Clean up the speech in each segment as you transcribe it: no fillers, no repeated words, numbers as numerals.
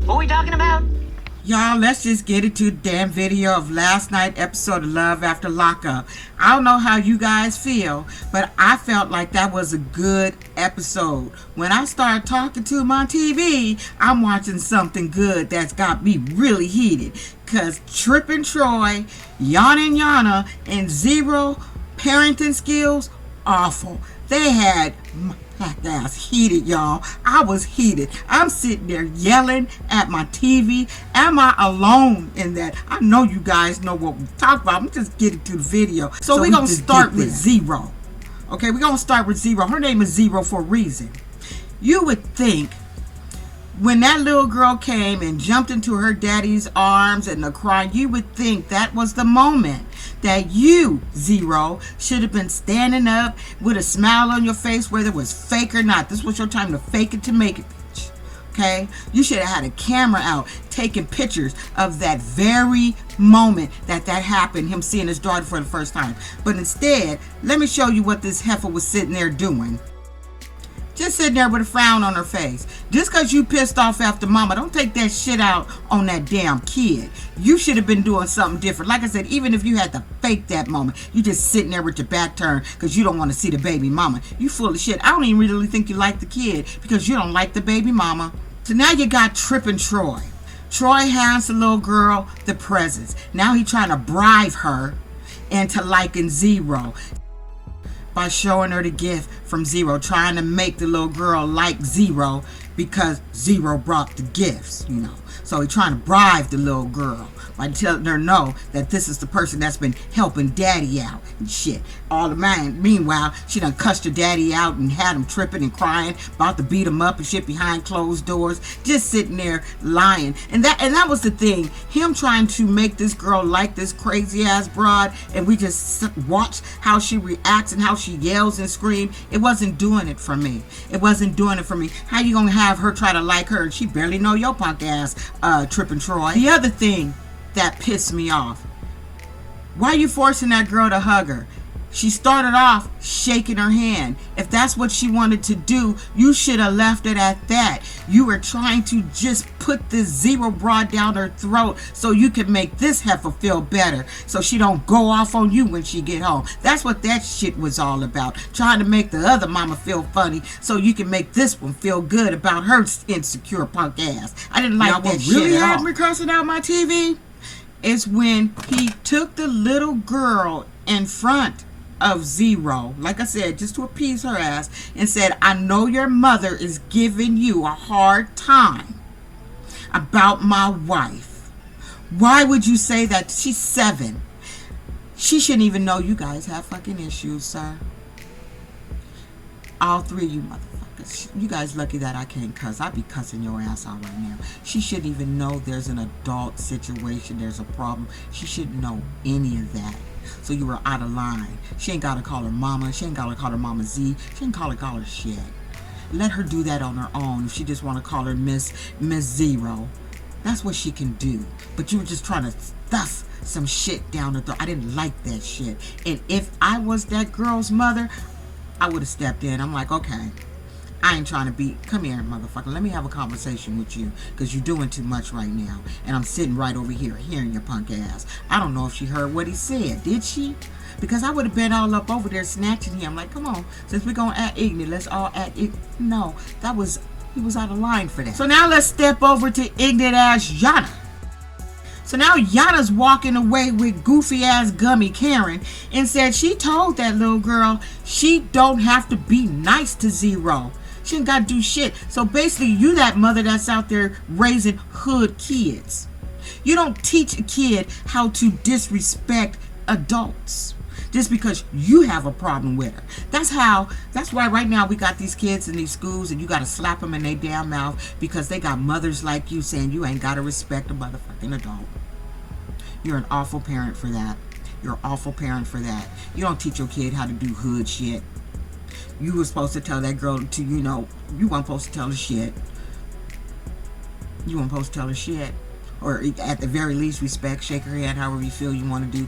What we talking about? Y'all, let's just get into the damn video of last night's episode of Love After Lockup. I don't know how you guys feel, but I felt like that was a good episode. When I start talking to my TV, I'm watching something good that's got me really heated. Because Trippin' Troy, Jana, and Zero parenting skills, awful. They had my ass heated, y'all. I was heated. I'm sitting there yelling at my TV. Am I alone in that? I know you guys know what we talk about. I'm just getting to the video. So we're going to start with Zero. Okay, we're going to start with Zero. Her name is Zero for a reason. You would think when that little girl came and jumped into her daddy's arms and the crying, you would think that was the moment that you, Zero, should have been standing up with a smile on your face, whether it was fake or not. This was your time to fake it to make it, bitch. Okay? You should have had a camera out taking pictures of that very moment that happened, him seeing his daughter for the first time. But instead, let me show you what this heifer was sitting there doing. Just sitting there with a frown on her face. Just because you pissed off after mama, don't take that shit out on that damn kid. You should have been doing something different. Like I said, even if you had to fake that moment, you just sitting there with your back turned because you don't want to see the baby mama. You full of shit. I don't even really think you like the kid because you don't like the baby mama. So now you got Trippin' Troy. Troy hands the little girl the presents. Now he trying to bribe her into liking Zero by showing her the gift from Zero, trying to make the little girl like Zero because Zero brought the gifts, you know. So he's trying to bribe the little girl by telling her no, that this is the person that's been helping daddy out and shit. All the man, meanwhile, she done cussed her daddy out and had him tripping and crying, about to beat him up and shit behind closed doors, just sitting there lying. And that was the thing, him trying to make this girl like this crazy ass broad, and we just watch how she reacts and how she yells and screams. It wasn't doing it for me. It wasn't doing it for me. How you gonna have her try to like her and she barely know your punk ass, Trippin' Troy? The other thing that pissed me off, why are you forcing that girl to hug her? She started off shaking her hand. If that's what she wanted to do, you should have left it at that. You were trying to just put this Zero broad down her throat so you could make this heifer feel better, so she don't go off on you when she get home. That's what that shit was all about. Trying to make the other mama feel funny so you can make this one feel good about her insecure punk ass. I didn't like that shit at all. What really had me cursing out my TV is when he took the little girl in front of Zero, like I said, just to appease her ass, and said, I know your mother is giving you a hard time about my wife. Why would you say that? She's 7. She shouldn't even know you guys have fucking issues, sir. All 3 of you motherfuckers. You guys lucky that I can't cuss. I'd be cussing your ass out right now. She shouldn't even know there's an adult situation, there's a problem. She shouldn't know any of that. So you were out of line. She ain't gotta call her mama. She ain't gotta call her mama Z. She ain't call her shit. Let her do that on her own. If she just want to call her Miss Zero, that's what she can do. But you were just trying to stuff some shit down the throat. I didn't like that shit. And if I was that girl's mother, I would have stepped in. I'm like, okay, I ain't trying to be, come here, motherfucker. Let me have a conversation with you because you're doing too much right now. And I'm sitting right over here hearing your punk ass. I don't know if she heard what he said. Did she? Because I would have been all up over there snatching him. Like, come on, since we're going to act ignorant, let's all act ignorant. No, he was out of line for that. So now let's step over to ignorant ass Jana. So now Yana's walking away with goofy ass Gummy Karen and said she told that little girl she don't have to be nice to Zero. She ain't got to do shit. So basically, you that mother that's out there raising hood kids. You don't teach a kid how to disrespect adults just because you have a problem with her. That's why right now we got these kids in these schools and you got to slap them in their damn mouth because they got mothers like you saying you ain't got to respect a motherfucking adult. You're an awful parent for that. You're an awful parent for that. You don't teach your kid how to do hood shit. You were supposed to tell that girl to, you weren't supposed to tell her shit. You weren't supposed to tell her shit. Or at the very least, respect, shake her hand, however you feel you want to do.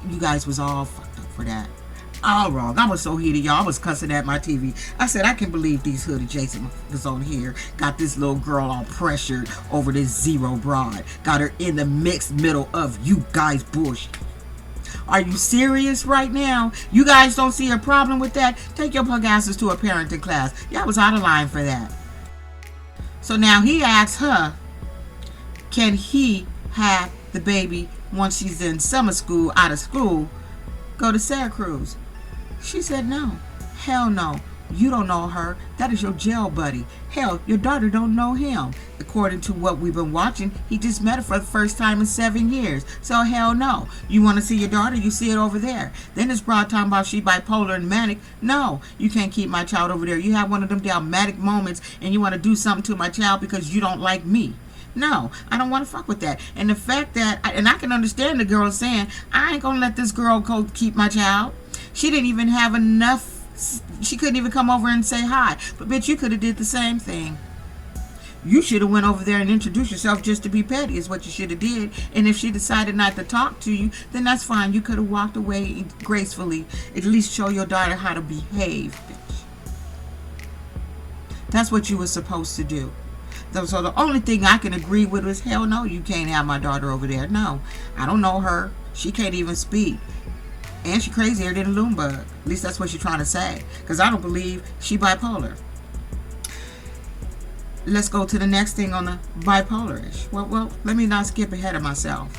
You guys was all fucked up for that. All wrong. I was so heated, y'all. I was cussing at my TV. I said, I can't believe these hood adjacent was on here. Got this little girl all pressured over this zero broad. Got her in the mixed middle of you guys bullshit. Are you serious right now? You guys don't see a problem with that? Take your punk asses to a parenting class. Y'all was out of line for that. So now he asks her, can he have the baby once she's in summer school, out of school, go to Santa Cruz? She said no. Hell no. You don't know her. That is your jail buddy. Hell, your daughter don't know him. According to what we've been watching, he just met her for the first time in 7 years. So hell no. You want to see your daughter? You see it over there. Then this broad talking about she bipolar and manic. No, you can't keep my child over there. You have one of them damn manic moments and you want to do something to my child because you don't like me. No, I don't want to fuck with that. And the fact that, and I can understand the girl saying, I ain't going to let this girl go keep my child. She didn't even have enough. She couldn't even come over and say hi. But bitch, you could have did the same thing. You should have went over there and introduced yourself just to be petty is what you should have did. And if she decided not to talk to you, then that's fine. You could have walked away gracefully. At least show your daughter how to behave, bitch. That's what you were supposed to do. So the only thing I can agree with is, hell no, you can't have my daughter over there. No, I don't know her. She can't even speak. And she crazier than a loon bug. At least that's what she's trying to say. Because I don't believe she bipolar. Let's go to the next thing on the bipolar-ish. Well, let me not skip ahead of myself.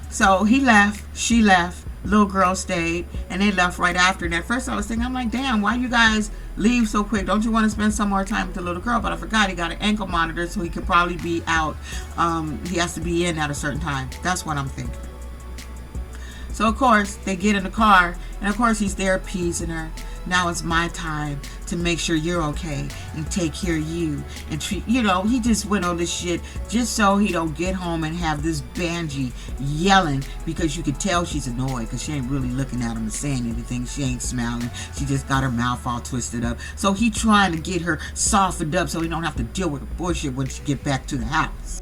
So he left, she left, little girl stayed, and they left right after. And at first I was thinking, I'm like, damn, why you guys leave so quick? Don't you want to spend some more time with the little girl? But I forgot he got an ankle monitor, so he could probably be out. He has to be in at a certain time. That's what I'm thinking. So, of course, they get in the car, and, of course, he's there appeasing her. Now it's my time to make sure you're okay and take care of you. And treat, he just went on this shit just so he don't get home and have this Banji yelling because you could tell she's annoyed because she ain't really looking at him or saying anything. She ain't smiling. She just got her mouth all twisted up. So he trying to get her softened up so he don't have to deal with the bullshit when she get back to the house.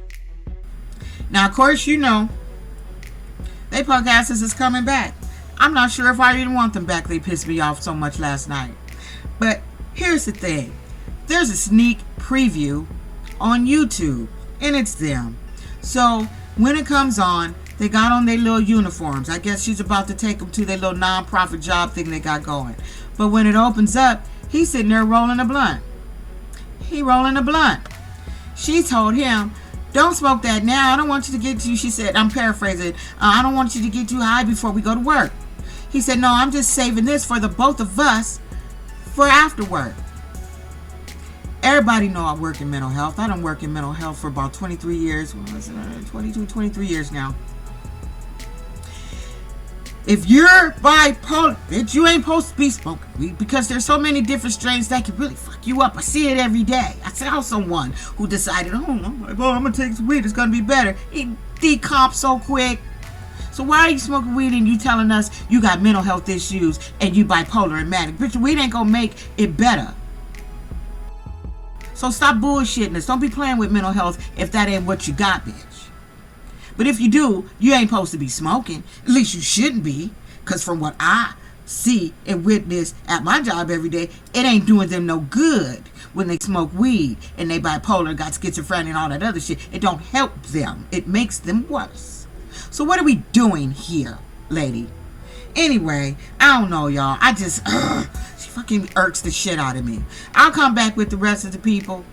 Now, of course, they punk asses is coming back. I'm not sure if I even want them back. They pissed me off so much last night. But here's the thing. There's a sneak preview on YouTube, and it's them. So when it comes on, they got on their little uniforms. I guess she's about to take them to their little non-profit job thing they got going. But when it opens up, he's sitting there rolling a blunt. He rolling a blunt. She told him, don't smoke that now. I don't want you to get too, she said, I'm paraphrasing, I don't want you to get too high before we go to work. He said, no, I'm just saving this for the both of us for after work. Everybody know I work in mental health. I done work in mental health for about 23 years. 23 years now. If you're bipolar, bitch, you ain't supposed to be smoking weed because there's so many different strains that can really fuck you up. I see it every day. I saw someone who decided, I'm going to take some weed. It's going to be better. It decomps so quick. So why are you smoking weed and you telling us you got mental health issues and you bipolar and manic? Bitch, weed ain't going to make it better. So stop bullshitting us. Don't be playing with mental health if that ain't what you got, bitch. But if you do, you ain't supposed to be smoking. At least you shouldn't be. Because from what I see and witness at my job every day, it ain't doing them no good when they smoke weed and they bipolar, got schizophrenia and all that other shit. It don't help them. It makes them worse. So what are we doing here, lady? Anyway, I don't know, y'all. She fucking irks the shit out of me. I'll come back with the rest of the people.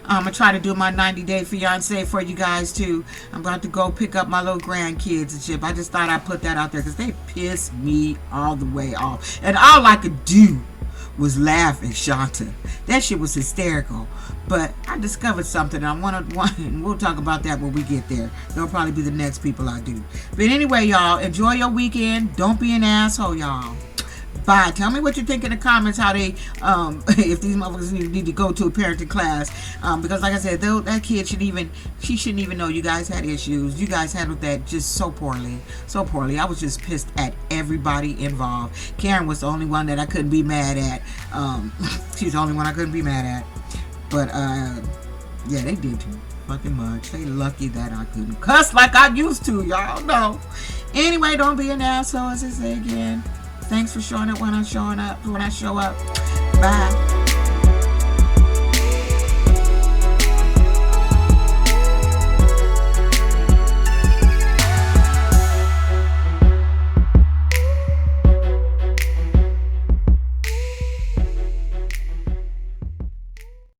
I'm going to try to do my 90-day fiance for you guys, too. I'm going to go pick up my little grandkids and shit. I just thought I'd put that out there because they pissed me all the way off. And all I could do was laugh at Shanta. That shit was hysterical. But I discovered something, and we'll talk about that when we get there. They'll probably be the next people I do. But anyway, y'all, enjoy your weekend. Don't be an asshole, y'all. Bye. Tell me what you think in the comments, how they, if these motherfuckers need to go to a parenting class. Because like I said, that kid she shouldn't even know you guys had issues. You guys handled that just so poorly. So poorly. I was just pissed at everybody involved. Karen was the only one that I couldn't be mad at. She's the only one I couldn't be mad at. But, yeah, they did too fucking much. They lucky that I couldn't cuss like I used to, y'all know. Anyway, don't be an asshole, as I say again. Thanks for showing up when I show up. Bye.